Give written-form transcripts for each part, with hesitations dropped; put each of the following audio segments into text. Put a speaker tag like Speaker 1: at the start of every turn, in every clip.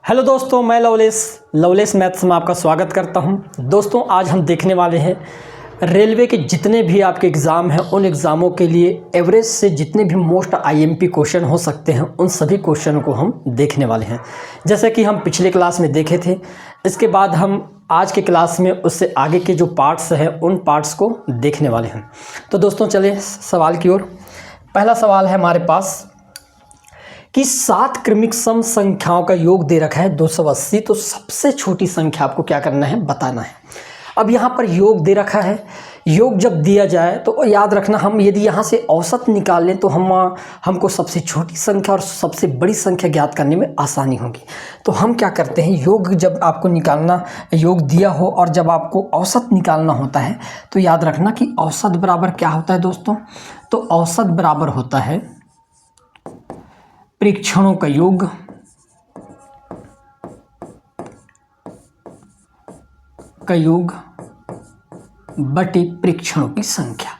Speaker 1: Hello दोस्तों, मैं loveless maths में आपका स्वागत करता हूं। दोस्तों, आज हम देखने वाले हैं रेलवे के जितने भी आपके एग्ज़ाम हैं उन एग्ज़ामों के लिए एवरेज से जितने भी मोस्ट आईएमपी क्वेश्चन हो सकते हैं उन सभी क्वेश्चन को हम देखने वाले हैं। जैसे कि हम पिछले क्लास में देखे थे, इसके बाद हम आज के क्लास में उससे आगे के जो पार्ट्स हैं उन पार्ट्स को देखने वाले हैं। तो दोस्तों चलिए सवाल की ओर। पहला सवाल है हमारे पास कि 7 क्रमिक सम संख्याओं का योग दे रखा है 280। तो सबसे छोटी संख्या आपको क्या करना है, बताना है। अब यहाँ पर योग दे रखा है, योग जब दिया जाए तो याद रखना, हम यदि यहाँ से औसत निकाल लें तो हमको सबसे छोटी संख्या और सबसे बड़ी संख्या ज्ञात करने में आसानी होगी। तो हम क्या करते हैं, योग जब आपको निकालना, योग दिया हो और जब आपको औसत निकालना होता है तो याद रखना कि औसत बराबर क्या होता है दोस्तों। तो औसत बराबर होता है परीक्षणों का योग बटे परीक्षणों की संख्या।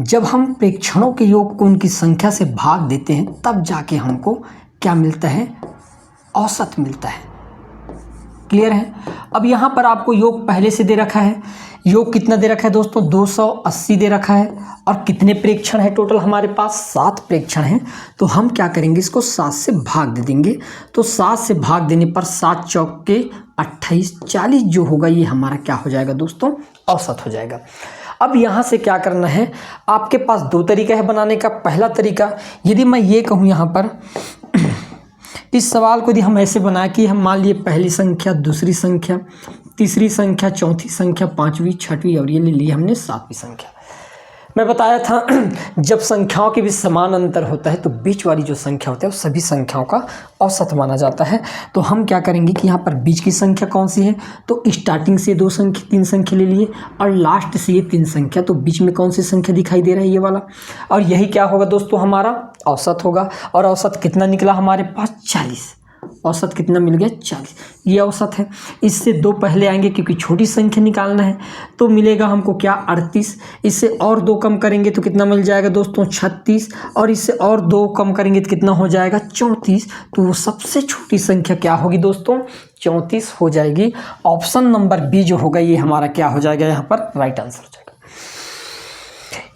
Speaker 1: जब हम परीक्षणों के योग को उनकी संख्या से भाग देते हैं तब जाके हमको क्या मिलता है, औसत मिलता है। क्लियर है। अब यहाँ पर आपको योग पहले से दे रखा है। योग कितना दे रखा है दोस्तों, 280 दे रखा है। और कितने प्रेक्षण है टोटल हमारे पास, 7 प्रेक्षण हैं। तो हम क्या करेंगे, इसको 7 से भाग दे देंगे। तो 7 से भाग देने पर 7 चौक के 28, 40 जो होगा ये हमारा क्या हो जाएगा दोस्तों, औसत हो जाएगा। अब यहाँ से क्या करना है, आपके पास 2 तरीका है बनाने का। पहला तरीका, यदि मैं ये कहूँ यहाँ पर इस सवाल को यदि हम ऐसे बनाए कि हम मान लिए पहली संख्या, दूसरी संख्या, तीसरी संख्या, चौथी संख्या, पांचवी, छठवीं और ये ले लिए हमने 7वीं संख्या। मैं बताया था जब संख्याओं के बीच समान अंतर होता है तो बीच वाली जो संख्या होता है वो सभी संख्याओं का औसत माना जाता है। तो हम क्या करेंगे कि यहाँ पर बीच की संख्या कौन सी है, तो स्टार्टिंग से 3 संख्या ले लिए और लास्ट से ये 3 संख्या। तो बीच में कौन सी संख्या दिखाई दे रहा है, ये वाला। और यही क्या होगा दोस्तों, हमारा औसत होगा। और औसत कितना निकला हमारे पास, 40। औसत कितना मिल गया, 40। ये औसत है। इससे 2 पहले आएंगे क्योंकि छोटी संख्या निकालना है। तो मिलेगा हमको क्या, 38। इससे और 2 कम करेंगे तो कितना मिल जाएगा दोस्तों, 36। और इससे और 2 कम करेंगे तो कितना हो जाएगा, 34। तो वो सबसे छोटी संख्या क्या होगी दोस्तों, 34 हो जाएगी। ऑप्शन नंबर बी जो होगा ये हमारा क्या हो जाएगा, यहाँ पर राइट आंसर हो जाएगा।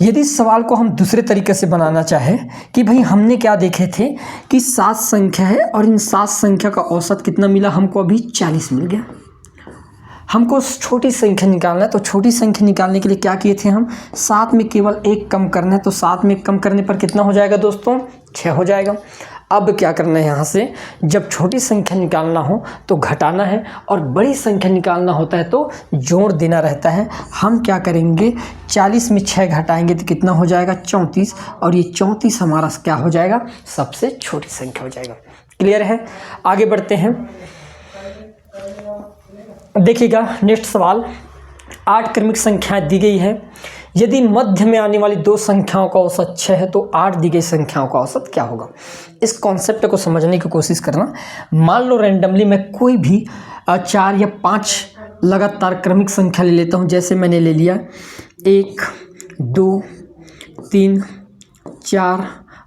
Speaker 1: यदि इस सवाल को हम दूसरे तरीके से बनाना चाहें कि भाई हमने क्या देखे थे कि 7 संख्या है और इन 7 संख्या का औसत कितना मिला हमको, अभी 40 मिल गया। हमको छोटी संख्या निकालना है। तो छोटी संख्या निकालने के लिए क्या किए थे हम, 7 में केवल 1 कम करना है। तो 7 में कम करने पर कितना हो जाएगा दोस्तों, 6 हो जाएगा। अब क्या करना है, यहाँ से जब छोटी संख्या निकालना हो तो घटाना है और बड़ी संख्या निकालना होता है तो जोड़ देना रहता है। हम क्या करेंगे, 40 में 6 घटाएंगे तो कितना हो जाएगा, 34। और ये 34 हमारा क्या हो जाएगा, सबसे छोटी संख्या हो जाएगा। क्लियर है। आगे बढ़ते हैं, देखिएगा नेक्स्ट सवाल। 8 क्रमिक संख्याएं दी गई है। यदि मध्य में आने वाली 2 संख्याओं का औसत 6 है तो 8 दी गई संख्याओं का औसत क्या होगा। इस कॉन्सेप्ट को समझने की कोशिश करना। मान लो रैंडमली मैं कोई भी 4 या 5 लगातार क्रमिक संख्या ले लेता हूं। जैसे मैंने ले लिया 1, 2, 3, 4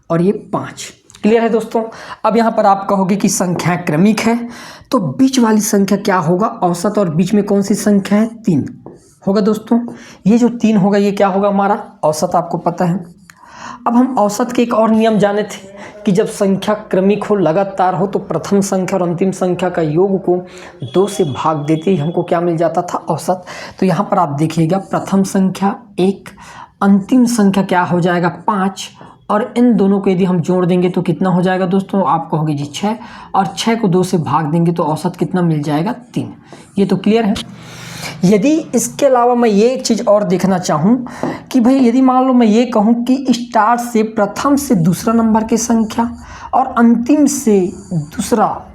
Speaker 1: और ये 5। क्लियर है दोस्तों। अब यहाँ पर आप कहोगे कि संख्या क्रमिक है तो बीच वाली संख्या क्या होगा, औसत। और बीच में कौन सी संख्या है, 3 होगा दोस्तों। ये जो 3 होगा ये क्या होगा, हमारा औसत, आपको पता है। अब हम औसत के एक और नियम जाने थे कि जब संख्या क्रमिक हो, लगातार हो, तो प्रथम संख्या और अंतिम संख्या का योग को 2 से भाग देते ही हमको क्या मिल जाता था, औसत। तो यहाँ पर आप देखिएगा, प्रथम संख्या 1, अंतिम संख्या क्या हो जाएगा, 5। और इन दोनों को यदि हम जोड़ देंगे तो कितना हो जाएगा दोस्तों, आप कहोगे जी 6। और 6 को 2 से भाग देंगे तो औसत कितना मिल जाएगा, 3। ये तो क्लियर है। यदि इसके अलावा मैं ये एक चीज़ और देखना चाहूँ कि भाई यदि मान लो मैं ये कहूँ कि स्टार्ट से प्रथम से दूसरा नंबर की संख्या और अंतिम से दूसरा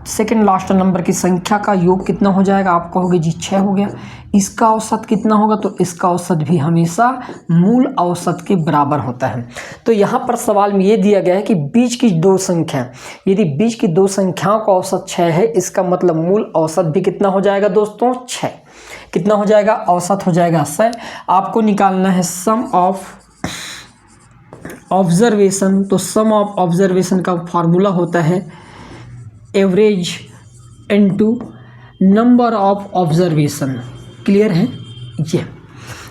Speaker 1: सेकंड लास्ट नंबर की संख्या का योग कितना हो जाएगा, आप कहोगे जी 6 हो गया। इसका औसत कितना होगा, तो इसका औसत भी हमेशा मूल औसत के बराबर होता है। तो यहाँ पर सवाल में ये दिया गया है कि बीच की 2 संख्या, यदि बीच की 2 संख्याओं का औसत 6 है, इसका मतलब मूल औसत भी कितना हो जाएगा दोस्तों, 6। कितना हो जाएगा, औसत हो जाएगा 6। आपको निकालना है सम ऑफ ऑब्जर्वेशन। तो सम ऑफ ऑब्जर्वेशन का फार्मूला होता है average into number of observation. Clear है ये।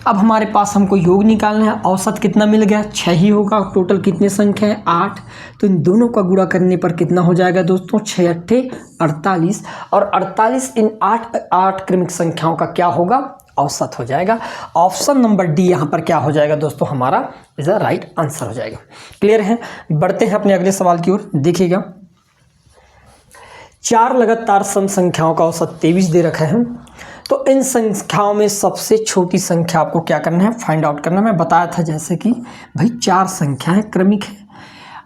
Speaker 1: अब हमारे पास हमको योग निकालना है। औसत कितना मिल गया, 6 ही होगा। टोटल कितने संख्या है, 8। तो इन दोनों का गुणा करने पर कितना हो जाएगा दोस्तों, 6 अट्ठे 48, और 48 इन 8 क्रमिक संख्याओं का क्या होगा, औसत हो जाएगा। ऑप्शन नंबर डी यहाँ पर क्या हो जाएगा दोस्तों, हमारा इज द राइट आंसर हो जाएगा। क्लियर है। बढ़ते हैं अपने अगले सवाल की ओर। देखिएगा, 4 लगातार सम संख्याओं का औसत 23 दे रखा है। तो इन संख्याओं में सबसे छोटी संख्या आपको क्या करना है, फाइंड आउट करना है। मैं बताया था जैसे कि भाई 4 संख्या है, क्रमिक है,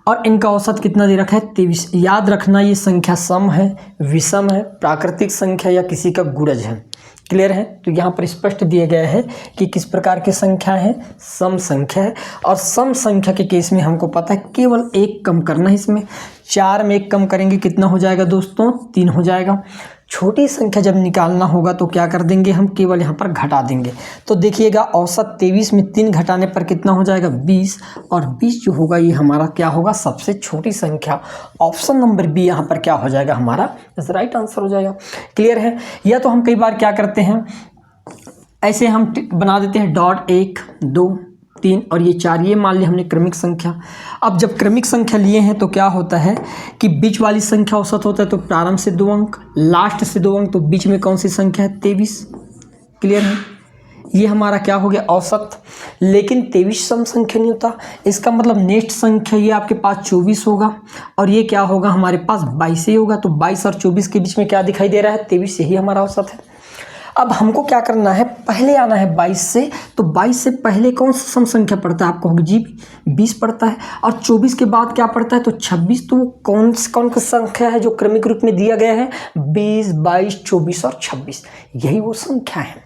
Speaker 1: और इनका औसत कितना दे रखा है, 23। याद रखना ये संख्या सम है, विषम है, प्राकृतिक संख्या या किसी का गुणज है। क्लियर है। तो यहाँ पर स्पष्ट दिया गया है कि किस प्रकार की संख्या है, सम संख्या है। और सम संख्या के केस में हमको पता है केवल 1 कम करना है इसमें। 4 में 1 कम करेंगे कितना हो जाएगा दोस्तों, 3 हो जाएगा। छोटी संख्या जब निकालना होगा तो क्या कर देंगे हम, केवल यहाँ पर घटा देंगे। तो देखिएगा, औसत 23 में 3 घटाने पर कितना हो जाएगा, 20, और 20 जो होगा ये हमारा क्या होगा, सबसे छोटी संख्या। ऑप्शन नंबर बी यहाँ पर क्या हो जाएगा, हमारा इस राइट आंसर हो जाएगा। क्लियर है। या तो हम कई बार क्या करते हैं, ऐसे हम बना देते हैं डॉट 1 2 3 और ये 4, ये मान लिया हमने क्रमिक संख्या। अब जब क्रमिक संख्या लिए हैं तो क्या होता है कि बीच वाली संख्या औसत होता है, तो प्रारंभ से 2 अंक, लास्ट से 2 अंक, तो बीच में कौन सी संख्या है, 23। क्लियर है। ये हमारा क्या हो गया, औसत। लेकिन 23 सम संख्या नहीं होता, इसका मतलब नेक्स्ट संख्या ये आपके पास 24 होगा, और ये क्या होगा, हमारे पास 22 ही होगा। तो 22 और 24 के बीच में क्या दिखाई दे रहा है, 23, यही हमारा औसत है। अब हमको क्या करना है, पहले आना है 22 से। तो 22 से पहले कौन सा सम संख्या पड़ता है, आपको जी 20 पड़ता है, और 24 के बाद क्या पड़ता है, तो 26। तो कौन सी संख्या है जो क्रमिक रूप में दिया गया है, 20 22 24 और 26, यही वो संख्या है।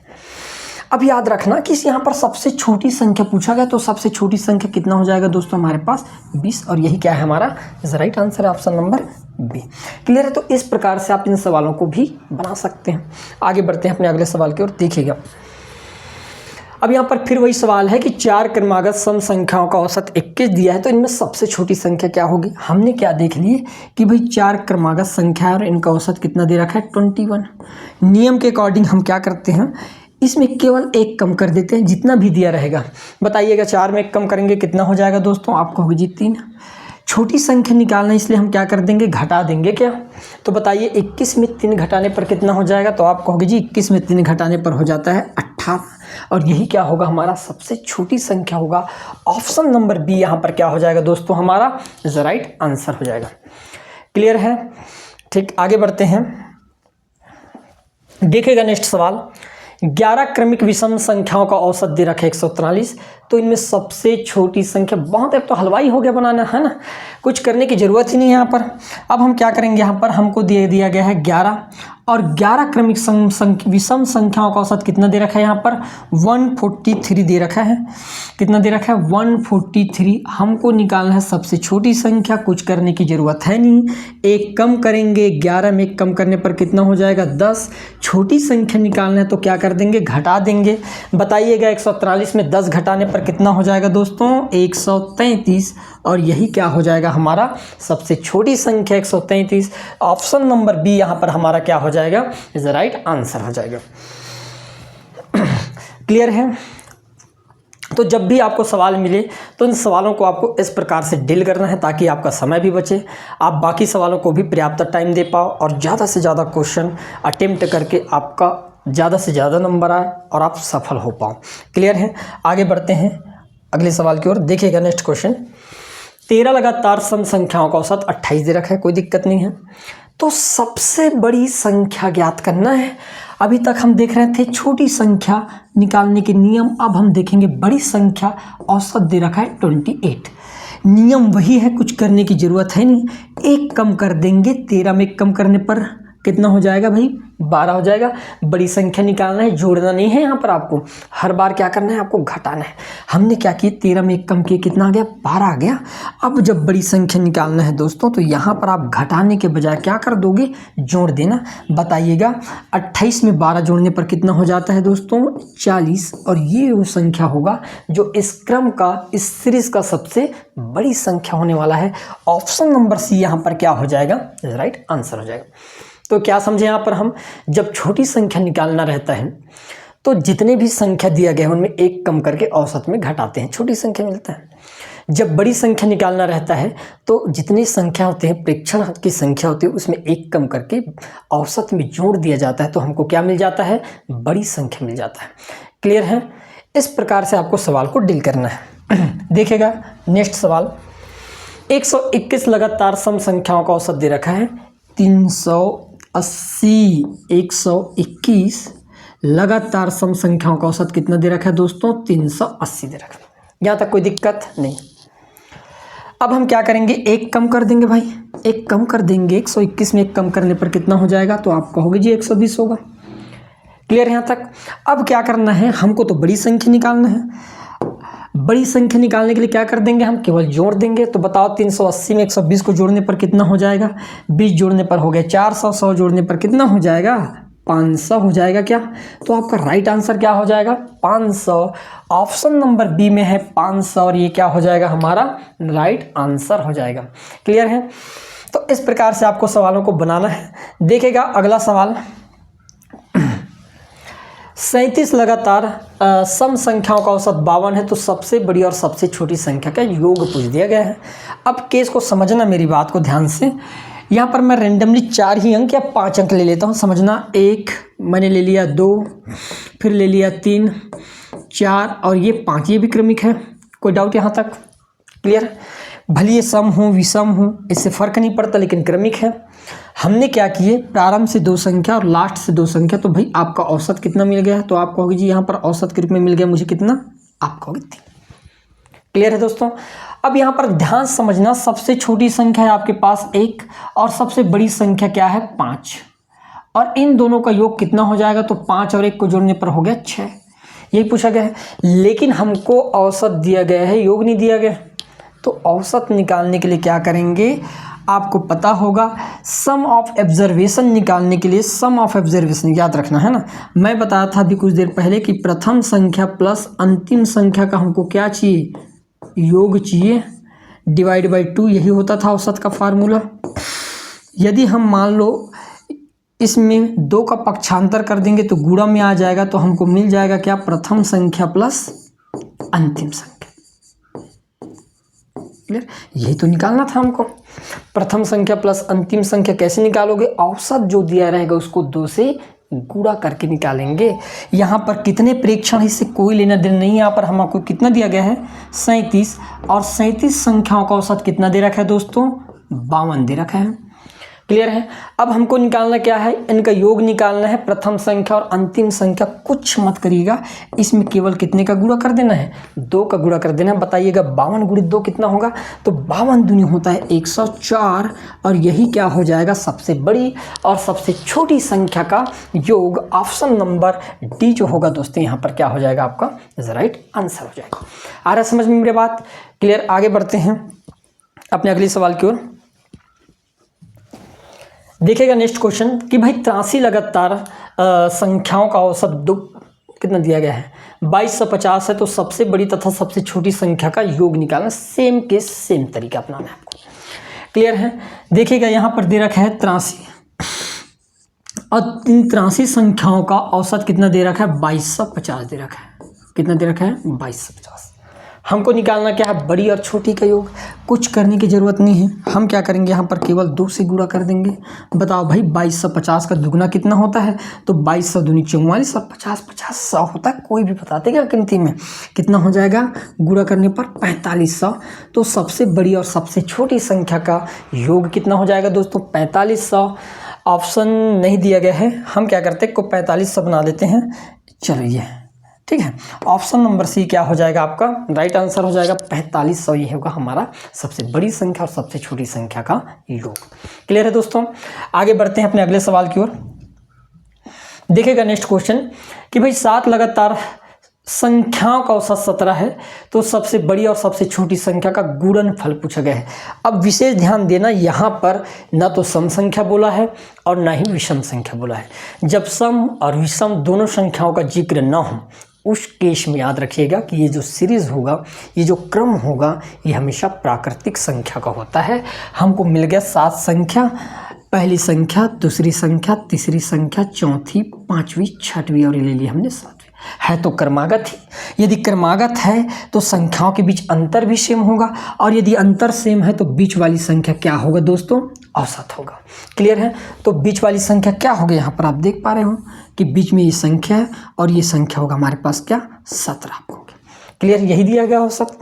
Speaker 1: अब याद रखना कि यहाँ पर सबसे छोटी संख्या पूछा गया, तो सबसे छोटी संख्या कितना हो जाएगा दोस्तों, हमारे पास 20, और यही क्या है, हमारा इज राइट आंसर है, ऑप्शन नंबर बी। क्लियर है। तो इस प्रकार से आप इन सवालों को भी बना सकते हैं। आगे बढ़ते हैं अपने अगले सवाल की ओर। देखिएगा, अब यहाँ पर फिर वही सवाल है कि 4 क्रमागत सम संख्याओं का औसत 21 दिया है, तो इनमें सबसे छोटी संख्या क्या होगी। हमने क्या देख लिए कि भाई 4 क्रमागत संख्या है और इनका औसत कितना दे रखा है, 21। नियम के अकॉर्डिंग हम क्या करते हैं, इसमें केवल 1 कम कर देते हैं, जितना भी दिया रहेगा। बताइएगा, 4 में 1 कम करेंगे कितना हो जाएगा दोस्तों, आपको होगी जी 3। छोटी संख्या निकालना, इसलिए हम क्या कर देंगे, घटा देंगे क्या। तो बताइए 21 में 3 घटाने पर कितना हो जाएगा, तो आप कहोगे जी 21 में 3 घटाने पर हो जाता है 18, और यही क्या होगा, हमारा सबसे छोटी संख्या होगा। ऑप्शन नंबर बी यहाँ पर क्या हो जाएगा दोस्तों, हमारा इज राइट आंसर हो जाएगा। क्लियर है। ठीक, आगे बढ़ते हैं। देखिएगा नेक्स्ट सवाल, 11 क्रमिक विषम संख्याओं का औसत दे रखा है 143, तो इनमें सबसे छोटी संख्या, बहुत है तो हलवाई हो गया बनाना, है ना, कुछ करने की ज़रूरत ही नहीं है यहाँ पर। अब हम क्या करेंगे, यहाँ पर हमको दिया गया है 11, और 11 क्रमिक विषम संख्याओं का औसत कितना दे रखा है, यहाँ पर 143 दे रखा है। कितना दे रखा है, 143। हमको निकालना है सबसे छोटी संख्या, कुछ करने की ज़रूरत है नहीं, 1 कम करेंगे, 11 में 1 कम करने पर कितना हो जाएगा, 10। छोटी संख्या निकालना है तो क्या कर देंगे, घटा देंगे। बताइएगा, 143 में 10 घटाने पर कितना हो जाएगा दोस्तों, 133, और यही क्या हो जाएगा, हमारा सबसे छोटी संख्या 133। ऑप्शन नंबर बी यहाँ पर हमारा क्या हो जाएगा, इज राइट आंसर हो जाएगा। क्लियर है। तो जब भी आपको सवाल मिले तो इन सवालों को आपको इस प्रकार से डील करना है, ताकि आपका समय भी बचे, आप बाकी सवालों को भी पर्याप्त टाइम दे पाओ, और ज़्यादा से ज़्यादा क्वेश्चन अटेम्प्ट करके आपका ज़्यादा से ज़्यादा नंबर आए और आप सफल हो पाओ। क्लियर है। आगे बढ़ते हैं अगले सवाल की ओर। देखिएगा नेक्स्ट क्वेश्चन, 13 लगातार सम संख्याओं का औसत 28 दे रखा है, कोई दिक्कत नहीं है। तो सबसे बड़ी संख्या ज्ञात करना है। अभी तक हम देख रहे थे छोटी संख्या निकालने के नियम, अब हम देखेंगे बड़ी संख्या। औसत दे रखा है 28, नियम वही है, कुछ करने की ज़रूरत है नहीं। 1 कम कर देंगे, 13 में 1 कम करने पर कितना हो जाएगा भाई, 12 हो जाएगा। बड़ी संख्या निकालना है, जोड़ना नहीं है यहाँ पर, आपको हर बार क्या करना है, आपको घटाना है। हमने क्या किया, 13 में 1 कम किए, कितना आ गया, 12 आ गया। अब जब बड़ी संख्या निकालना है दोस्तों, तो यहाँ पर आप घटाने के बजाय क्या कर दोगे, जोड़ देना। बताइएगा, 28 में 12 जोड़ने पर कितना हो जाता है दोस्तों, 40, और ये वो संख्या होगा जो इस क्रम का, इस सीरीज का सबसे बड़ी संख्या होने वाला है। ऑप्शन नंबर सी यहाँ पर क्या हो जाएगा, राइट आंसर हो जाएगा। तो क्या समझे यहाँ पर हम, जब छोटी संख्या निकालना रहता है तो जितने भी संख्या दिया गया है उनमें एक कम करके औसत में घटाते हैं, छोटी संख्या मिलता है। जब बड़ी संख्या निकालना रहता है तो जितनी संख्या होते हैं, प्रेक्षण की संख्या होती है, उसमें एक कम करके औसत में जोड़ दिया जाता है, तो हमको क्या मिल जाता है, बड़ी संख्या मिल जाता है। क्लियर है? इस प्रकार से आपको सवाल को डील करना है। देखिएगा नेक्स्ट सवाल, 121 लगातार सम संख्याओं का औसत दे रखा है। 380, 121 लगातार सम संख्याओं का औसत कितना दे रखा है दोस्तों, 380 दे रखा है। यहाँ तक कोई दिक्कत नहीं। अब हम क्या करेंगे, एक कम कर देंगे भाई, एक कम कर देंगे। 121 में एक कम करने पर कितना हो जाएगा, तो आप कहोगे जी 120 होगा। क्लियर यहाँ तक? अब क्या करना है, हमको तो बड़ी संख्या निकालना है। बड़ी संख्या निकालने के लिए क्या कर देंगे, हम केवल जोड़ देंगे। तो बताओ 380 में 120 को जोड़ने पर कितना हो जाएगा, 20 जोड़ने पर हो गया 400, 100 जोड़ने पर कितना हो जाएगा, 500 हो जाएगा क्या। तो आपका राइट आंसर क्या हो जाएगा, 500। ऑप्शन नंबर बी में है 500 और ये क्या हो जाएगा, हमारा राइट आंसर हो जाएगा। क्लियर है? तो इस प्रकार से आपको सवालों को बनाना है। देखेगा अगला सवाल, 37 लगातार सम संख्याओं का औसत 52 है, तो सबसे बड़ी और सबसे छोटी संख्या का योग पूछ दिया गया है। अब केस को समझना, मेरी बात को ध्यान से। यहाँ पर मैं रेंडमली 4 ही अंक या 5 अंक ले लेता हूँ, समझना। 1 मैंने ले लिया, 2 फिर ले लिया, 3 4 और ये 5, ये भी क्रमिक है। कोई डाउट यहाँ तक? क्लियर? भले ये सम हो विषम हो, इससे फ़र्क नहीं पड़ता, लेकिन क्रमिक है। हमने क्या किए, प्रारंभ से 2 संख्या और लास्ट से 2 संख्या, तो भाई आपका औसत कितना मिल गया है, तो आप कहोगे जी यहाँ पर औसत के रूप में मिल गया मुझे कितना, आप कहोगे 3। क्लियर है दोस्तों? अब यहाँ पर ध्यान समझना, सबसे छोटी संख्या है आपके पास 1 और सबसे बड़ी संख्या क्या है 5, और इन दोनों का योग कितना हो जाएगा, तो 5 और 1 को जोड़ने पर हो गया 6। यही पूछा गया है, लेकिन हमको औसत दिया गया है, योग नहीं दिया गया। तो औसत निकालने के लिए क्या करेंगे, आपको पता होगा सम ऑफ ऑब्जर्वेशन निकालने के लिए, सम ऑफ ऑब्जर्वेशन याद रखना है ना। मैं बताया था अभी कुछ देर पहले कि प्रथम संख्या प्लस अंतिम संख्या का हमको क्या चाहिए, योग चाहिए, डिवाइड बाई 2, यही होता था औसत का फार्मूला। यदि हम मान लो इसमें 2 का पक्षांतर कर देंगे तो गुणा में आ जाएगा, तो हमको मिल जाएगा क्या, प्रथम संख्या प्लस अंतिम संख्या। क्लियर? यही तो निकालना था हमको। प्रथम संख्या प्लस अंतिम संख्या कैसे निकालोगे, औसत जो दिया रहेगा उसको 2 से गुणा करके निकालेंगे। यहाँ पर कितने प्रेक्षण, इससे कोई लेना देना नहीं है। यहाँ पर हमको कितना दिया गया है, 37, और 37 संख्याओं का औसत कितना दे रखा है दोस्तों, 52 दे रखा है। क्लियर है? अब हमको निकालना क्या है, इनका योग निकालना है। प्रथम संख्या और अंतिम संख्या कुछ मत करिएगा, इसमें केवल कितने का गुणा कर देना है, 2 का गुणा कर देना है। बताइएगा 52 गुणित 2 कितना होगा, तो 52 दूनी होता है 104, और यही क्या हो जाएगा, सबसे बड़ी और सबसे छोटी संख्या का योग। ऑप्शन नंबर डी जो होगा दोस्तों, यहाँ पर क्या हो जाएगा, आपका राइट आंसर हो जाएगा। आ रहा समझ में मेरी बात? क्लियर? आगे बढ़ते हैं अपने अगले सवाल की ओर। देखिएगा नेक्स्ट क्वेश्चन कि भाई 83 लगातार संख्याओं का औसत कितना दिया गया है, 2250 है, तो सबसे बड़ी तथा सबसे छोटी संख्या का योग निकालना। सेम के सेम तरीका अपनाना है आपको। क्लियर है? देखिएगा यहाँ पर दे रखा है 83, और इन 83 संख्याओं का औसत कितना दे रखा है, 2250 दे रखा है। कितना दे रखा है, 2250। हमको निकालना क्या है, बड़ी और छोटी का योग। कुछ करने की ज़रूरत नहीं है, हम क्या करेंगे, यहाँ पर केवल 2 से गुणा कर देंगे। बताओ भाई 2250 का दुगना कितना होता है, तो 2200 दूनी 44 और 50 50 100 होता है। कोई भी बताते क्या गिनती में, कितना हो जाएगा, गुणा करने पर 4500। तो सबसे बड़ी और सबसे छोटी संख्या का योग कितना हो जाएगा दोस्तों, 4500। ऑप्शन नहीं दिया गया है, हम क्या करते हैं, को 4500 बना देते हैं। चलो ये ठीक है, ऑप्शन नंबर सी क्या हो जाएगा, आपका राइट आंसर हो जाएगा 4500। ये होगा हमारा सबसे बड़ी संख्या और सबसे छोटी संख्या का योग। क्लियर है दोस्तों? आगे बढ़ते हैं अपने अगले सवाल की ओर। देखिएगा नेक्स्ट क्वेश्चन कि भाई 7 लगातार संख्याओं का औसत 17 है, तो सबसे बड़ी और सबसे छोटी संख्या का गुणनफल पूछा गया है। अब विशेष ध्यान देना, यहाँ पर ना तो सम संख्या बोला है और ना ही विषम संख्या बोला है। जब सम और विषम दोनों संख्याओं का जिक्र न हो, उस केस में याद रखिएगा कि ये जो सीरीज होगा, ये जो क्रम होगा, ये हमेशा प्राकृतिक संख्या का होता है। हमको मिल गया 7 संख्या, पहली संख्या, दूसरी संख्या, तीसरी संख्या, चौथी, पांचवी, छठवीं और ये ले ली हमने सातवीं। है तो क्रमागत ही। यदि क्रमागत है तो संख्याओं के बीच अंतर भी सेम होगा, और यदि अंतर सेम है तो बीच वाली संख्या क्या होगा दोस्तों? औसत होगा। क्लियर है? तो बीच वाली संख्या क्या होगी? यहाँ पर आप देख पा रहे हो कि बीच में ये संख्या है और ये संख्या होगा हमारे पास क्या? 17 होगी। क्लियर? यही दिया गया औसत।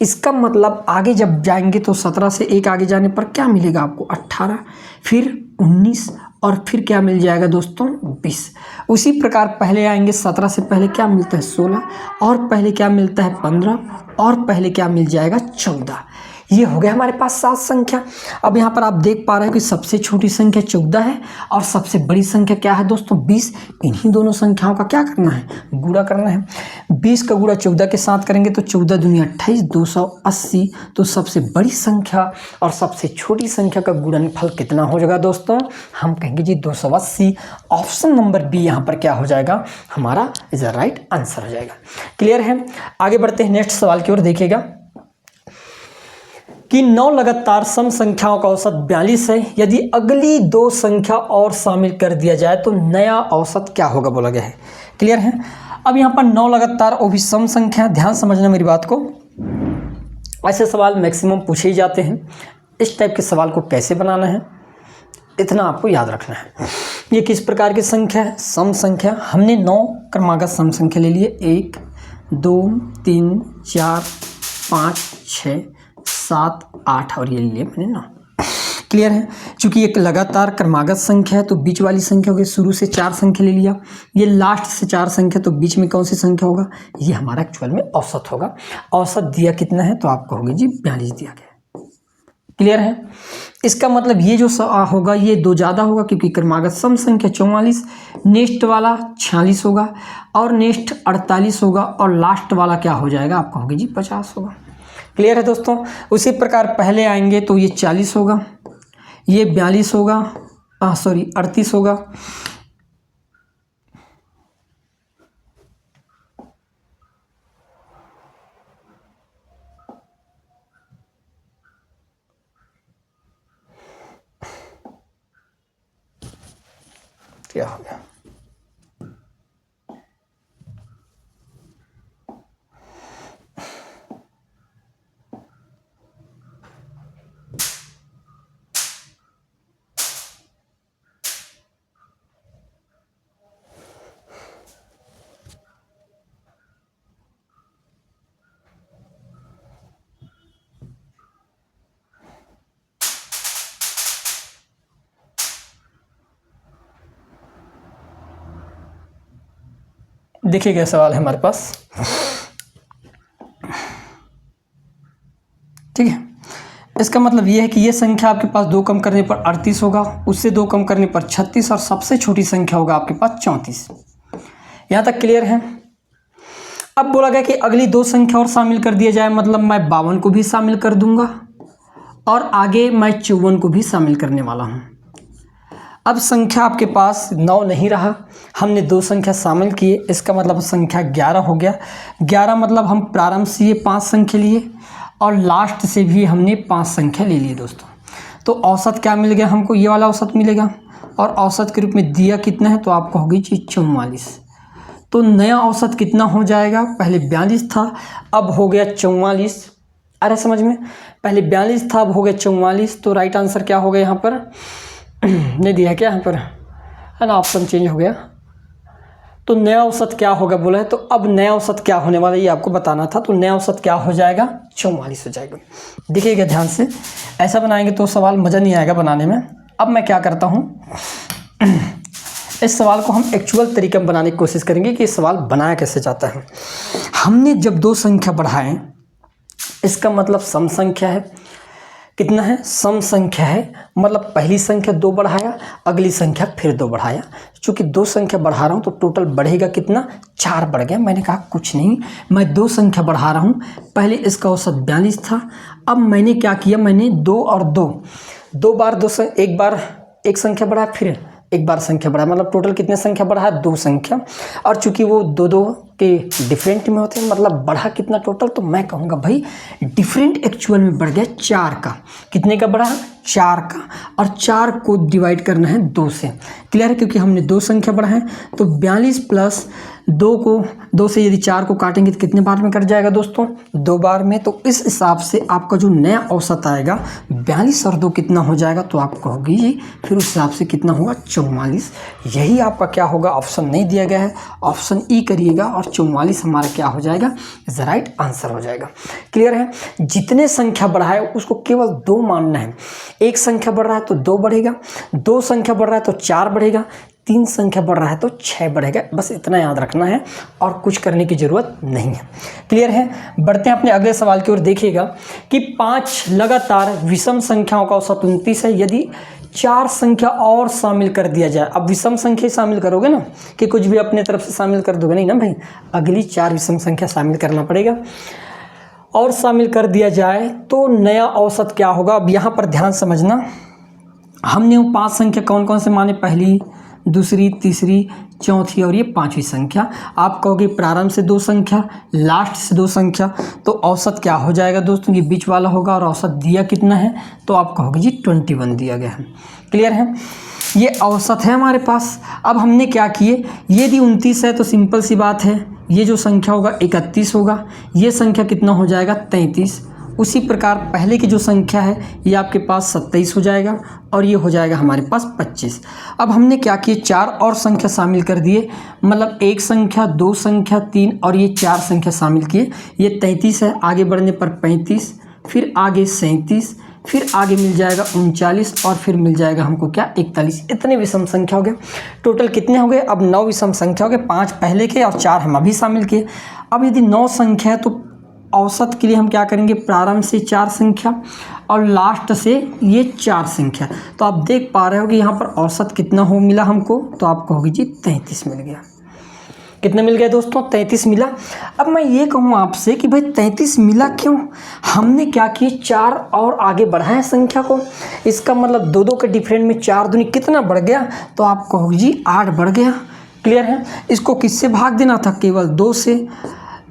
Speaker 1: इसका मतलब आगे जब जाएंगे तो 17 से एक आगे जाने पर क्या मिलेगा आपको? 18, फिर 19 और फिर क्या मिल जाएगा दोस्तों? 20। उसी प्रकार पहले आएंगे 17 से पहले क्या मिलता है? 16, और पहले क्या मिलता है? 15, और पहले क्या मिल जाएगा? 14। ये हो गया हमारे पास 7 संख्या। अब यहाँ पर आप देख पा रहे हो कि सबसे छोटी संख्या 14 है और सबसे बड़ी संख्या क्या है दोस्तों? 20। इन्हीं दोनों संख्याओं का क्या करना है? गुणा करना है। 20 का गुणा 14 के साथ करेंगे तो 14 दूनी 28, 280। तो सबसे बड़ी संख्या और सबसे छोटी संख्या का गुणनफल कितना हो जाएगा दोस्तों? हम कहेंगे जी 280। ऑप्शन नंबर बी यहाँ पर क्या हो जाएगा? हमारा इज द राइट आंसर हो जाएगा। क्लियर है? आगे बढ़ते हैं नेक्स्ट सवाल की ओर। देखिएगा कि 9 लगातार सम संख्याओं का औसत 42 है। यदि अगली 2 संख्या और शामिल कर दिया जाए तो नया औसत क्या होगा बोला गया है। क्लियर है? अब यहाँ पर 9 लगातार वो भी सम संख्या। ध्यान समझना मेरी बात को। ऐसे सवाल मैक्सिमम पूछे ही जाते हैं। इस टाइप के सवाल को कैसे बनाना है इतना आपको याद रखना है। ये किस प्रकार की संख्या है? सम संख्या। हमने 9 क्रमागत सम संख्या ले लिए। 1, 2, 3, 4, 5, 6, 7, 8 और ये लिए मैंने 9। क्लियर है? चूंकि एक लगातार क्रमागत संख्या है तो बीच वाली संख्या होगी। शुरू से 4 संख्या ले लिया, ये लास्ट से 4 संख्या, तो बीच में कौन सी संख्या होगा? ये हमारा एक्चुअल में औसत होगा। औसत दिया कितना है? तो आप कहोगे जी 42 दिया गया। क्लियर है? इसका मतलब ये जो होगा ये 2 ज़्यादा होगा क्योंकि क्रमागत सम संख्या 44, नेक्स्ट वाला 46 होगा, और नेक्स्ट 48 होगा, और लास्ट वाला क्या हो जाएगा? आप कहोगे जी 50 होगा। क्लियर है दोस्तों? उसी प्रकार पहले आएंगे तो ये 40 होगा, ये 42 होगा, 38 होगा, क्या हो गया? देखिए क्या सवाल है हमारे पास। ठीक है? इसका मतलब ये है कि ये संख्या आपके पास 2 कम करने पर 38 होगा, उससे 2 कम करने पर 36, और सबसे छोटी संख्या होगा आपके पास 34। यहाँ तक क्लियर है? अब बोला गया कि अगली 2 संख्या और शामिल कर दिया जाए, मतलब मैं 52 को भी शामिल कर दूंगा और आगे मैं 54 को भी शामिल करने वाला हूँ। अब संख्या आपके पास 9 नहीं रहा, हमने 2 संख्या शामिल किए, इसका मतलब संख्या 11 हो गया। 11 मतलब हम प्रारंभ से ये 5 संख्या लिए और लास्ट से भी हमने 5 संख्या ले लिए दोस्तों। तो औसत क्या मिल गया हमको? ये वाला औसत मिलेगा, और औसत के रूप में दिया कितना है? तो आपको होगी जी 44। तो नया औसत कितना हो जाएगा? पहले 42 था, अब हो गया 44। अरे समझ में? पहले 42 था, अब हो गया 44। तो राइट आंसर क्या हो गया यहाँ पर? नहीं दिया क्या यहाँ पर? है ना, ऑप्शन चेंज हो गया। तो नया औसत क्या होगा बोला है, तो अब नया औसत क्या होने वाला है ये आपको बताना था। तो नया औसत क्या हो जाएगा? 44 हो जाएगा। देखिएगा ध्यान से, ऐसा बनाएंगे तो सवाल मज़ा नहीं आएगा बनाने में। अब मैं क्या करता हूँ, इस सवाल को हम एक्चुअल तरीके में बनाने की कोशिश करेंगे कि ये सवाल बनाया कैसे जाता है। हमने जब 2 संख्या बढ़ाएं, इसका मतलब सम संख्या है। कितना है? सम संख्या है, मतलब पहली संख्या 2 बढ़ाया, अगली संख्या फिर 2 बढ़ाया। चूँकि 2 संख्या बढ़ा रहा हूँ तो टोटल बढ़ेगा कितना? 4 बढ़ गया। मैंने कहा कुछ नहीं, मैं 2 संख्या बढ़ा रहा हूँ। पहले इसका औसत 42 था, अब मैंने क्या किया? मैंने 2 और 2 बार 2 से एक बार एक संख्या बढ़ाया, फिर एक बार संख्या बढ़ाया, मतलब टोटल कितने संख्या बढ़ाया? 2 संख्या। और चूँकि वो 2 के डिफरेंट में होते हैं, मतलब बढ़ा कितना टोटल, तो मैं कहूँगा भाई डिफरेंट एक्चुअल में बढ़ गया 4 का। कितने का बढ़ा? 4 का। और 4 को डिवाइड करना है 2 से। क्लियर है? क्योंकि हमने 2 संख्या बढ़ा है, तो 42 प्लस 2 को 2 से यदि 4 को काटेंगे तो कितने बार में कट जाएगा दोस्तों? 2 बार में। तो इस हिसाब से आपका जो नया औसत आएगा 42 और 2 कितना हो जाएगा, तो आप कहोगे ये, फिर उस हिसाब से कितना होगा? 44। यही आपका क्या होगा? ऑप्शन नहीं दिया गया है, ऑप्शन ई करिएगा और 44 हमारा क्या हो जाएगा? इज राइट आंसर हो जाएगा। क्लियर है? जितने संख्या बढ़ाए उसको केवल 2 मानना है। एक संख्या बढ़ रहा है तो 2 बढ़ेगा, 2 संख्या बढ़ रहा है तो 4 बढ़ेगा, 3 संख्या बढ़ रहा है तो 6 बढ़ेगा। बस इतना याद रखना है और कुछ करने की ज़रूरत नहीं है। क्लियर है? बढ़ते हैं अपने अगले सवाल की ओर। देखिएगा कि 5 लगातार विषम संख्याओं का औसत 29 है। यदि 4 संख्या और शामिल कर दिया जाए, अब विषम संख्या शामिल करोगे ना, कि कुछ भी अपने तरफ से शामिल कर दोगे नहीं ना भाई, अगली 4 विषम संख्या शामिल करना पड़ेगा। और शामिल कर दिया जाए तो नया औसत क्या होगा? अब यहाँ पर ध्यान समझना, हमने वो 5 संख्या कौन कौन से माने? पहली, दूसरी, तीसरी, चौथी और ये 5वीं संख्या। आप कहोगे प्रारंभ से 2 संख्या, लास्ट से 2 संख्या, तो औसत क्या हो जाएगा दोस्तों? ये बीच वाला होगा। और औसत दिया कितना है? तो आप कहोगे जी 21 दिया गया है। क्लियर है? ये औसत है हमारे पास। अब हमने क्या किए, यदि 29 है तो सिंपल सी बात है, ये जो संख्या होगा 31 होगा, ये संख्या कितना हो जाएगा? 33। उसी प्रकार पहले की जो संख्या है ये आपके पास 27 हो जाएगा और ये हो जाएगा हमारे पास 25। अब हमने क्या किए, 4 और संख्या शामिल कर दिए, मतलब 1 संख्या, 2 संख्या, 3 और ये 4 संख्या शामिल किए। ये 33 है, आगे बढ़ने पर 35, फिर आगे 37, फिर आगे मिल जाएगा 39 और फिर मिल जाएगा हमको क्या? 41। इतने विषम संख्या हो गए। टोटल कितने हो गए? अब 9 विषम संख्या हो गए, 5 पहले के और 4 हम अभी शामिल किए। अब यदि 9 संख्या है तो औसत के लिए हम क्या करेंगे? प्रारंभ से 4 संख्या और लास्ट से ये 4 संख्या। तो आप देख पा रहे हो कि यहाँ पर औसत कितना हो मिला हमको, तो आप कहोगे जी 33 मिल गया। कितना मिल गया दोस्तों? 33 मिला। अब मैं ये कहूँ आपसे कि भाई 33 मिला क्यों? हमने क्या किए, 4 और आगे बढ़ाएं संख्या को। इसका मतलब 2-2 के डिफरेंट में 4 दूनी कितना बढ़ गया? तो आप कहोगे जी 8 बढ़ गया। क्लियर है? इसको किससे भाग देना था? केवल 2 से।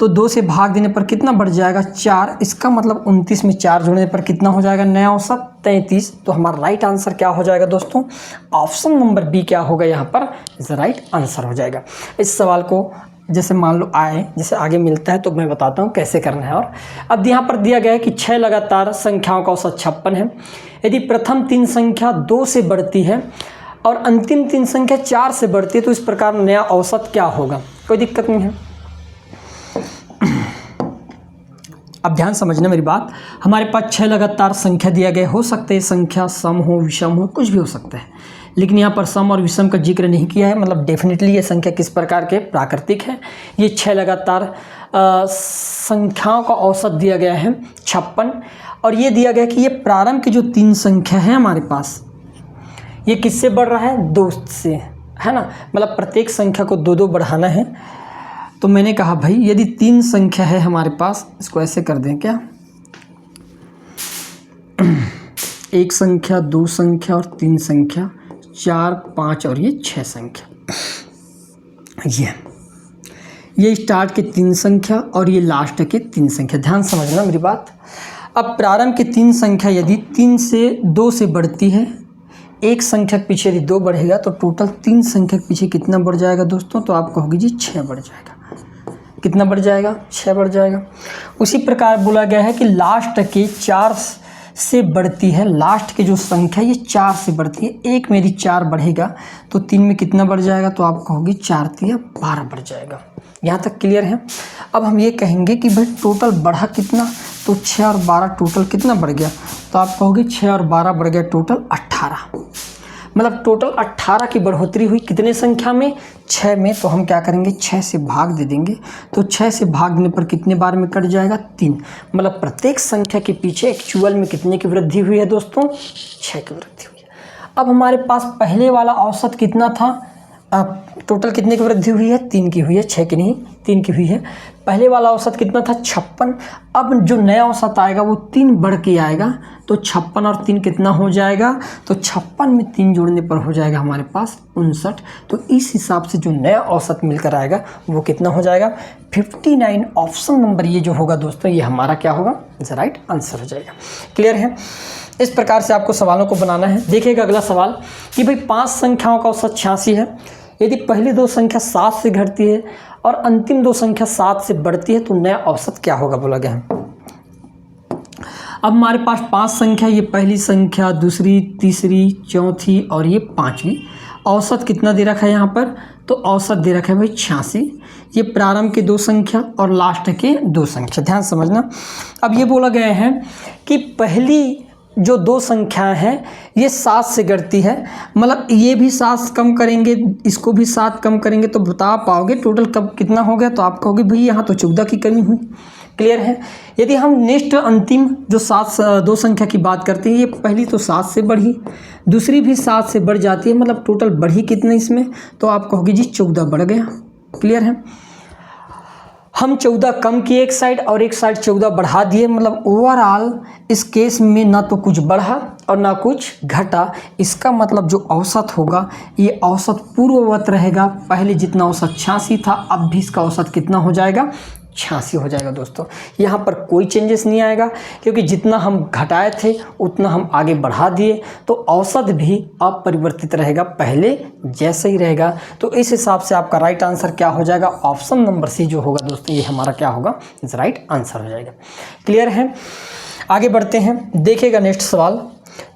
Speaker 1: तो 2 से भाग देने पर कितना बढ़ जाएगा? 4। इसका मतलब 29 में 4 जोड़ने पर कितना हो जाएगा नया औसत? 33। तो हमारा राइट आंसर क्या हो जाएगा दोस्तों? ऑप्शन नंबर बी क्या होगा यहाँ पर? इज राइट आंसर हो जाएगा। इस सवाल को जैसे मान लो आए, जैसे आगे मिलता है तो मैं बताता हूँ कैसे करना है। और अब यहाँ पर दिया गया है कि 6 लगातार संख्याओं का औसत 56 है। यदि प्रथम 3 संख्या 2 से बढ़ती है और अंतिम 3 संख्या 4 से बढ़ती है तो इस प्रकार नया औसत क्या होगा? कोई दिक्कत नहीं है। अब ध्यान समझना मेरी बात। हमारे पास 6 लगातार संख्या दिया गया, हो सकते हैं संख्या सम हो, विषम हो, कुछ भी हो सकता है, लेकिन यहाँ पर सम और विषम का जिक्र नहीं किया है। मतलब डेफिनेटली ये संख्या किस प्रकार के? प्राकृतिक है। ये 6 लगातार संख्याओं का औसत दिया गया है 56। और ये दिया गया कि ये प्रारंभ की जो 3 संख्या है हमारे पास, ये किससे बढ़ रहा है? 2 से, है ना। मतलब प्रत्येक संख्या को 2-2 बढ़ाना है। तो मैंने कहा भाई यदि 3 संख्या है हमारे पास, इसको ऐसे कर दें क्या, 1 संख्या, 2 संख्या और 3 संख्या, 4, 5 और ये 6 संख्या। ये स्टार्ट के 3 संख्या और ये लास्ट के 3 संख्या। ध्यान समझना मेरी बात। अब प्रारंभ की 3 संख्या यदि 3 से 2 से बढ़ती है, 1 संख्या के पीछे यदि 2 बढ़ेगा तो टोटल 3 संख्या के पीछे कितना बढ़ जाएगा दोस्तों? तो आप कहोगे जी 6 बढ़ जाएगा। कितना बढ़ जाएगा? 6 बढ़ जाएगा। उसी प्रकार बोला गया है कि लास्ट के 4 से बढ़ती है, लास्ट की जो संख्या ये 4 से बढ़ती है। 1 में यदि 4 बढ़ेगा तो 3 में कितना बढ़ जाएगा? तो आप कहोगे 4 3 12 बढ़ जाएगा। यहाँ तक क्लियर है? अब हम ये कहेंगे कि भाई टोटल बढ़ा कितना? तो 6 और 12 टोटल कितना बढ़ गया? तो आप कहोगे 6 और 12 बढ़ गया टोटल 18। मतलब टोटल 18 की बढ़ोतरी हुई कितने संख्या में? 6 में। तो हम क्या करेंगे? 6 से भाग दे देंगे। तो 6 से भाग देने पर कितने बार में कट जाएगा? 3। मतलब प्रत्येक संख्या के पीछे एक्चुअल में कितने की वृद्धि हुई है दोस्तों? 6 की वृद्धि हुई है। अब हमारे पास पहले वाला औसत कितना था? अब टोटल कितने की वृद्धि हुई है? 3 की हुई है, 6 की नहीं, 3 की हुई है। पहले वाला औसत कितना था? 56। अब जो नया औसत आएगा वो 3 बढ़ के आएगा, तो 56 और 3 कितना हो जाएगा? तो 56 में 3 जोड़ने पर हो जाएगा हमारे पास 59। तो इस हिसाब से जो नया औसत मिलकर आएगा वो कितना हो जाएगा? 59। ऑप्शन नंबर ये जो होगा दोस्तों, ये हमारा क्या होगा? इज राइट आंसर हो जाएगा। क्लियर है? इस प्रकार से आपको सवालों को बनाना है। देखिएगा अगला सवाल कि भाई 5 संख्याओं का औसत 86 है। यदि पहली 2 संख्या 7 से घटती है और अंतिम 2 संख्या 7 से बढ़ती है तो नया औसत क्या होगा बोला गया है। अब हमारे पास 5 संख्या, ये पहली संख्या, दूसरी, तीसरी, चौथी और ये 5वीं। औसत कितना दे रखा है यहाँ पर? तो औसत दे रखा है भाई 86। ये प्रारंभ के 2 संख्या और लास्ट के 2 संख्या, ध्यान समझना। अब ये बोला गया है कि पहली जो 2 संख्याएं हैं ये 7 से घटती है, मतलब ये भी 7 से कम करेंगे, इसको भी 7 कम करेंगे तो बता पाओगे टोटल कब कितना हो गया। तो आप कहोगे भाई यहाँ तो 14 की कमी हुई। क्लियर है? यदि हम नेक्स्ट अंतिम जो 2 संख्या की बात करते हैं, ये पहली तो 7 से बढ़ी, दूसरी भी 7 से बढ़ जाती है, मतलब टोटल बढ़ी कितने इसमें? तो आप कहोगे जी 14 बढ़ गया। क्लियर है? हम 14 कम किए एक साइड और एक साइड 14 बढ़ा दिए, मतलब ओवरऑल इस केस में ना तो कुछ बढ़ा और ना कुछ घटा। इसका मतलब जो औसत होगा ये औसत पूर्ववत रहेगा। पहले जितना औसत 86 था, अब भी इसका औसत कितना हो जाएगा? 86 हो जाएगा दोस्तों। यहाँ पर कोई चेंजेस नहीं आएगा, क्योंकि जितना हम घटाए थे उतना हम आगे बढ़ा दिए, तो औसत भी अपरिवर्तित रहेगा, पहले जैसे ही रहेगा। तो इस हिसाब से आपका राइट आंसर क्या हो जाएगा? ऑप्शन नंबर सी जो होगा दोस्तों, ये हमारा क्या होगा? इस राइट आंसर हो जाएगा। क्लियर है? आगे बढ़ते हैं। देखिएगा नेक्स्ट सवाल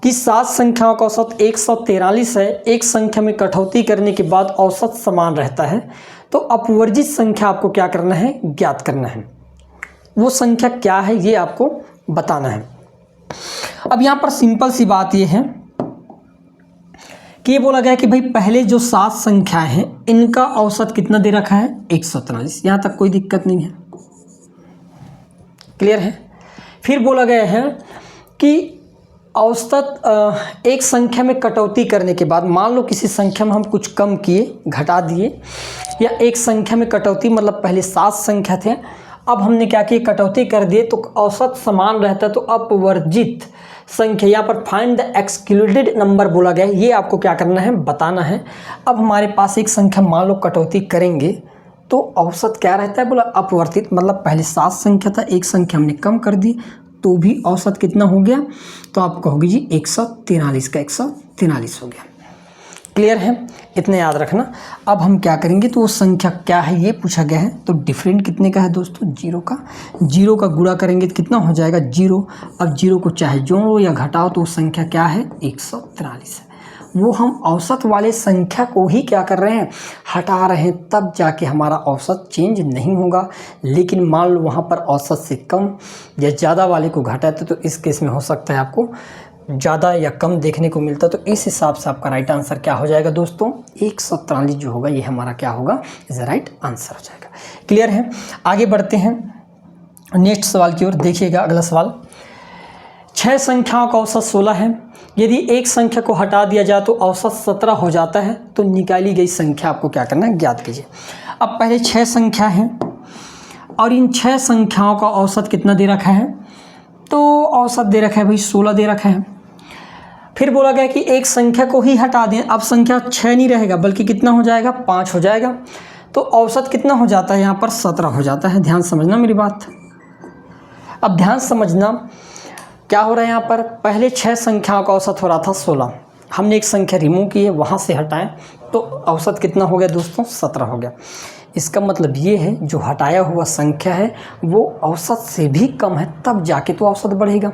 Speaker 1: कि 7 संख्याओं का औसत 143 है। एक संख्या में कटौती करने के बाद औसत समान रहता है, तो अपवर्जित संख्या आपको क्या करना है? ज्ञात करना है। वो संख्या क्या है ये आपको बताना है। अब यहाँ पर सिंपल सी बात ये है कि ये बोला गया कि भाई पहले जो 7 संख्याएं हैं इनका औसत कितना दे रखा है? 143। यहाँ तक कोई दिक्कत नहीं है। क्लियर है? फिर बोला गया है कि औसत एक संख्या में कटौती करने के बाद, मान लो किसी संख्या में हम कुछ कम किए, घटा दिए, या एक संख्या में कटौती, मतलब पहले 7 संख्या थे, अब हमने क्या किया? कटौती कर दिए, तो औसत समान रहता है। तो अपवर्जित संख्या, यहाँ पर फाइंड द एक्सक्लूडेड नंबर बोला गया है, ये आपको क्या करना है? बताना है। अब हमारे पास एक संख्या मान लो कटौती करेंगे तो औसत क्या रहता है? बोला अपवर्तित, मतलब पहले 7 संख्या था, एक संख्या हमने कम कर दी तो भी औसत कितना हो गया? तो आप कहोगे जी 143 का 143 हो गया। क्लियर है? इतने याद रखना। अब हम क्या करेंगे? तो वो संख्या क्या है ये पूछा गया है। तो डिफरेंट कितने का है दोस्तों? 0 का। 0 का गुणा करेंगे तो कितना हो जाएगा? 0। अब 0 को चाहे जोड़ो या घटाओ तो वो संख्या क्या है? 143 है। वो हम औसत वाले संख्या को ही क्या कर रहे हैं? हटा रहे हैं, तब जाके हमारा औसत चेंज नहीं होगा। लेकिन मान लो वहाँ पर औसत से कम या ज़्यादा वाले को घटाते तो इस केस में हो सकता है आपको ज़्यादा या कम देखने को मिलता। तो इस हिसाब से आपका राइट आंसर क्या हो जाएगा दोस्तों? 143 जो होगा ये हमारा क्या होगा? इज राइट आंसर हो जाएगा। क्लियर है? आगे बढ़ते हैं नेक्स्ट सवाल की ओर। देखिएगा अगला सवाल। 6 संख्याओं का औसत 16 है। यदि एक संख्या को हटा दिया जाए तो औसत 17 हो जाता है, तो निकाली गई संख्या आपको क्या करना है? ज्ञात कीजिए। अब पहले 6 संख्या हैं और इन 6 संख्याओं का औसत कितना दे रखा है? तो औसत दे रखा है भाई 16 दे रखा है। फिर बोला गया कि एक संख्या को ही हटा दें। अब संख्या 6 नहीं रहेगा बल्कि कितना हो जाएगा? 5 हो जाएगा। तो औसत कितना हो जाता है? यहाँ पर 17 हो जाता है। ध्यान समझना मेरी बात। अब ध्यान समझना क्या हो रहा है यहाँ पर? पहले 6 संख्याओं का औसत हो रहा था 16, हमने एक संख्या रिमूव की है, वहाँ से हटाएं तो औसत कितना हो गया दोस्तों? 17 हो गया। इसका मतलब ये है जो हटाया हुआ संख्या है वो औसत से भी कम है, तब जाके तो औसत बढ़ेगा।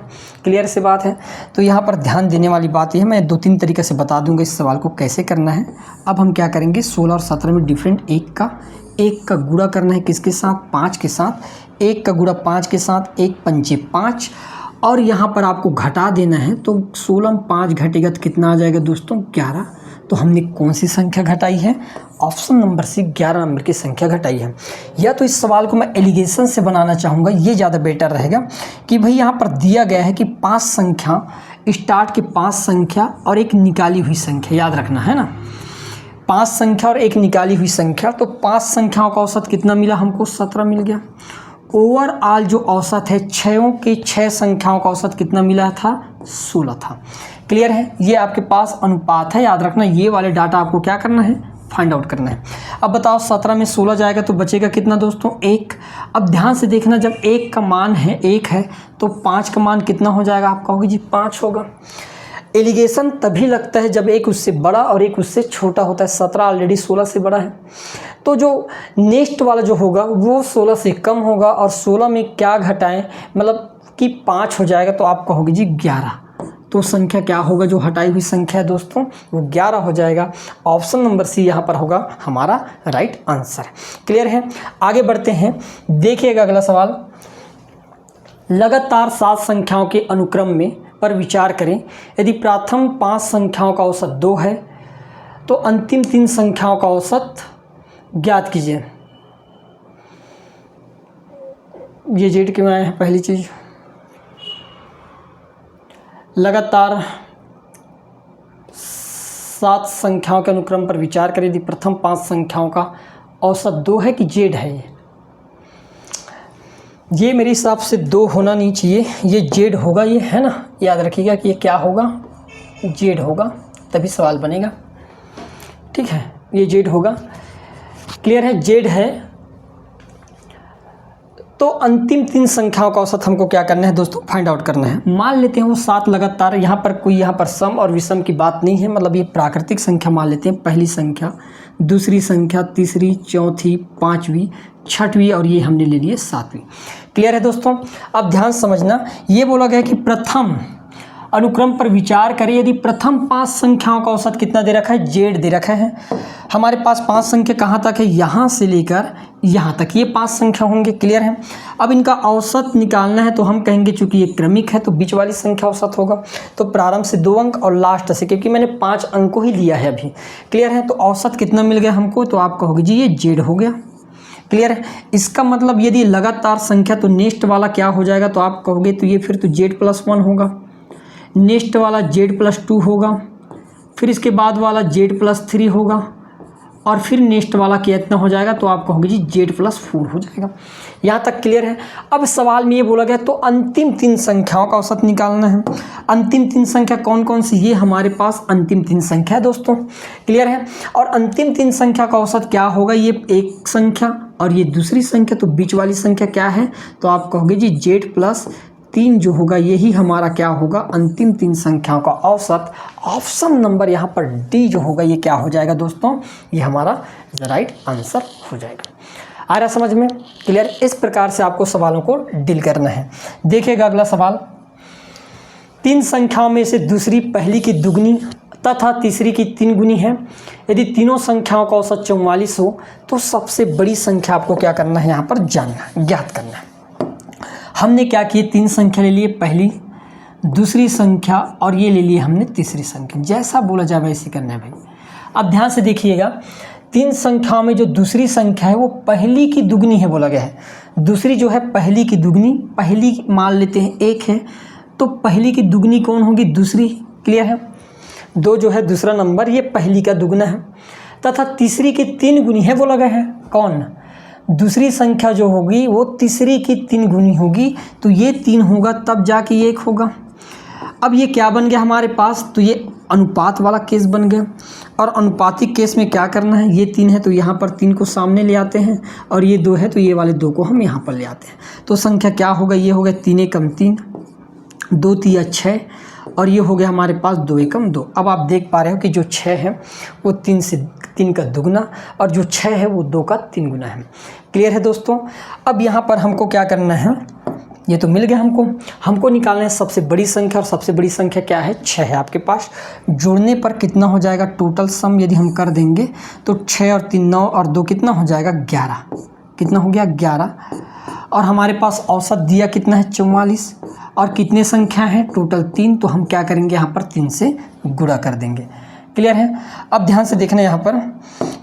Speaker 1: क्लियर से बात है? तो यहाँ पर ध्यान देने वाली बात यह है, मैं 2-3 तरीके से बता दूंगा इस सवाल को कैसे करना है। अब हम क्या करेंगे? 16 और 17 में डिफरेंट एक का गुणा करना है किसके साथ? 5 के साथ। 1 का गुणा 5 के साथ, 1 पंचे 5, और यहाँ पर आपको घटा देना है। तो 16 में 5 घटेगा तो कितना आ जाएगा दोस्तों? 11। तो हमने कौन सी संख्या घटाई है? ऑप्शन नंबर सी 11 नंबर की संख्या घटाई है। या तो इस सवाल को मैं एलिगेशन से बनाना चाहूँगा, ये ज़्यादा बेटर रहेगा कि भाई यहाँ पर दिया गया है कि 5 संख्या, स्टार्ट के 5 संख्या और एक निकाली हुई संख्या, याद रखना है ना। 5 संख्या और एक निकाली हुई संख्या, तो 5 संख्याओं का औसत कितना मिला हमको? 17 मिल गया। ओवरऑल जो औसत है 6 संख्याओं का औसत कितना मिला था? 16 था। क्लियर है? ये आपके पास अनुपात है, याद रखना। ये वाले डाटा आपको क्या करना है? फाइंड आउट करना है। अब बताओ 17 में 16 जाएगा तो बचेगा कितना दोस्तों? 1। अब ध्यान से देखना, जब 1 का मान है 1 है तो 5 का मान कितना हो जाएगा? आप कहोगे जी 5 होगा। एलिगेशन तभी लगता है जब एक उससे बड़ा और एक उससे छोटा होता है। 17 ऑलरेडी 16 से बड़ा है, तो जो नेक्स्ट वाला जो होगा वो 16 से कम होगा, और 16 में क्या घटाएं, मतलब कि 5 हो जाएगा, तो आप कहोगे जी 11। तो संख्या क्या होगा? जो हटाई हुई संख्या है दोस्तों वो 11 हो जाएगा। ऑप्शन नंबर सी यहाँ पर होगा हमारा राइट आंसर। क्लियर है? आगे बढ़ते हैं, देखिएगा अगला सवाल। लगातार 7 संख्याओं के अनुक्रम में पर विचार करें। यदि प्रथम 5 संख्याओं का औसत 2 है तो अंतिम 3 संख्याओं का औसत ज्ञात कीजिए। ये जेड क्यों आया है? पहली चीज, लगातार 7 संख्याओं के अनुक्रम पर विचार करें। यदि प्रथम 5 संख्याओं का औसत 2 है कि जेड है? ये मेरे हिसाब से 2 होना नहीं चाहिए, ये जेड होगा, ये है ना। याद रखिएगा कि ये क्या होगा? जेड होगा, तभी सवाल बनेगा। ठीक है, ये जेड होगा। क्लियर है? जेड है। तो अंतिम 3 संख्याओं का औसत हमको क्या करना है दोस्तों? फाइंड आउट करना है। मान लेते हैं वो 7 लगातार, यहाँ पर कोई यहाँ पर सम और विषम की बात नहीं है, मतलब ये प्राकृतिक संख्या मान लेते हैं। पहली संख्या, दूसरी संख्या, तीसरी, चौथी, 5वीं, 6वीं, और ये हमने ले लिए 7वीं। क्लियर है दोस्तों? अब ध्यान समझना, ये बोला गया कि प्रथम अनुक्रम पर विचार करें। यदि प्रथम 5 संख्याओं का औसत कितना दे रखा है? जेड दे रखा है। हमारे पास 5 संख्या कहाँ तक है? यहाँ से लेकर यहाँ तक, ये 5 संख्या होंगे। क्लियर है? अब इनका औसत निकालना है तो हम कहेंगे चूंकि ये क्रमिक है तो बीच वाली संख्या औसत होगा। तो प्रारंभ से 2 अंक और लास्ट से, क्योंकि मैंने 5 अंक को ही लिया है अभी। क्लियर है? तो औसत कितना मिल गया हमको? तो आप कहोगे जी ये जेड हो गया। क्लियर है? इसका मतलब यदि लगातार संख्या तो नेक्स्ट वाला क्या हो जाएगा? तो आप कहोगे तो ये फिर तो z+1 होगा, नेक्स्ट वाला z+2 होगा, फिर इसके बाद वाला z+3 होगा, और फिर नेक्स्ट वाला कितना हो जाएगा? तो आप कहोगे जी z+4 हो जाएगा। यहाँ तक क्लियर है? अब सवाल में ये बोला गया तो अंतिम 3 संख्याओं का औसत निकालना है। अंतिम 3 संख्या कौन कौन सी? ये हमारे पास अंतिम 3 संख्या है दोस्तों। क्लियर है? और अंतिम 3 संख्या का औसत क्या होगा? ये एक संख्या और ये दूसरी संख्या, तो बीच वाली संख्या क्या है? तो आप कहोगे जी z+3 जो होगा यही हमारा क्या होगा? अंतिम 3 संख्याओं का औसत। ऑप्शन नंबर यहाँ पर डी जो होगा ये क्या हो जाएगा दोस्तों? ये हमारा राइट आंसर हो जाएगा। आ रहा समझ में? क्लियर? इस प्रकार से आपको सवालों को डील करना है। देखिएगा अगला सवाल। 3 संख्याओं में से दूसरी पहली की दुगनी तथा तीसरी की 3 गुनी है। यदि तीनों संख्याओं का औसत 44 हो तो सबसे बड़ी संख्या आपको क्या करना है? यहाँ पर जानना, ज्ञात करना है। हमने क्या किए? 3 संख्या ले लिए, पहली, दूसरी संख्या, और ये ले लिए हमने तीसरी संख्या। जैसा बोला जाए वैसे करना है भाई। अब ध्यान से देखिएगा, 3 संख्याओं में जो दूसरी संख्या है वो पहली की दुगनी है बोला गया है। दूसरी जो है पहली की दुगनी, पहली मान लेते हैं 1 है तो पहली की दुगनी कौन होगी? दूसरी। क्लियर है? 2 जो है दूसरा नंबर, ये पहली का दुगना है। तथा तीसरी की 3 गुनी है बोला गया है। कौन? दूसरी संख्या जो होगी वो तीसरी की 3 गुनी होगी, तो ये 3 होगा तब जाके ये 1 होगा। अब ये क्या बन गया हमारे पास? तो ये अनुपात वाला केस बन गया। और अनुपातिक केस में क्या करना है? ये 3 है तो यहाँ पर 3 को सामने ले आते हैं, और ये 2 है तो ये वाले 2 को हम यहाँ पर ले आते हैं। तो संख्या क्या होगा? ये हो गया 3 एकम 3, 2 3 6, और ये हो गया हमारे पास 2 एकम 2। अब आप देख पा रहे हो कि जो 6 है वो 3 का दुगना, और जो 6 है वो 2 का 3 गुना है। क्लियर है दोस्तों? अब यहाँ पर हमको क्या करना है? ये तो मिल गया हमको निकालना है सबसे बड़ी संख्या, और सबसे बड़ी संख्या क्या है? 6 है आपके पास। जोड़ने पर कितना हो जाएगा? टोटल सम यदि हम कर देंगे तो 6 और 3 9 और 2 कितना हो जाएगा? 11। कितना हो गया? 11। और हमारे पास औसत दिया कितना है? 44। और कितने संख्या हैं? टोटल 3। तो हम क्या करेंगे? यहाँ पर 3 से गुणा कर देंगे। क्लियर है? अब ध्यान से देखना, यहाँ पर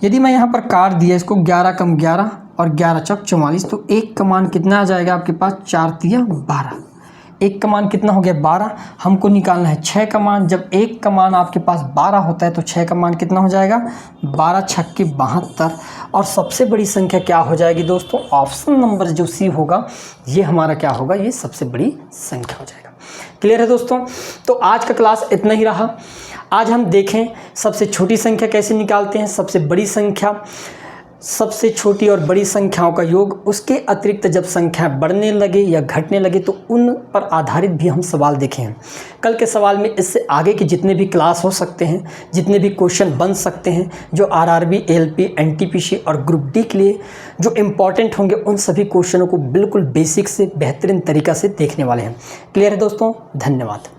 Speaker 1: यदि मैं यहाँ पर काट दिया इसको, 11 कम 11 और 11 चौक 44, तो 1 का मान कितना आ जाएगा आपके पास? 4 तिया 12। 1 का मान कितना हो गया 12, हमको निकालना है 6 का मान। जब 1 का मान आपके पास 12 होता है तो 6 का मान कितना हो जाएगा 12 छक्के 72। और सबसे बड़ी संख्या क्या हो जाएगी दोस्तों, ऑप्शन नंबर जो सी होगा ये हमारा क्या होगा, ये सबसे बड़ी संख्या हो जाएगा। क्लियर है दोस्तों। तो आज का क्लास इतना ही रहा। आज हम देखें सबसे छोटी संख्या कैसे निकालते हैं, सबसे बड़ी संख्या, सबसे छोटी और बड़ी संख्याओं का योग, उसके अतिरिक्त जब संख्या बढ़ने लगे या घटने लगे तो उन पर आधारित भी हम सवाल देखे हैं। कल के सवाल में इससे आगे के जितने भी क्लास हो सकते हैं, जितने भी क्वेश्चन बन सकते हैं जो आरआरबी, एएलपी, एनटीपीसी और ग्रुप डी के लिए जो इम्पॉर्टेंट होंगे, उन सभी क्वेश्चनों को बिल्कुल बेसिक से बेहतरीन तरीक़ा से देखने वाले हैं। क्लियर है दोस्तों, धन्यवाद।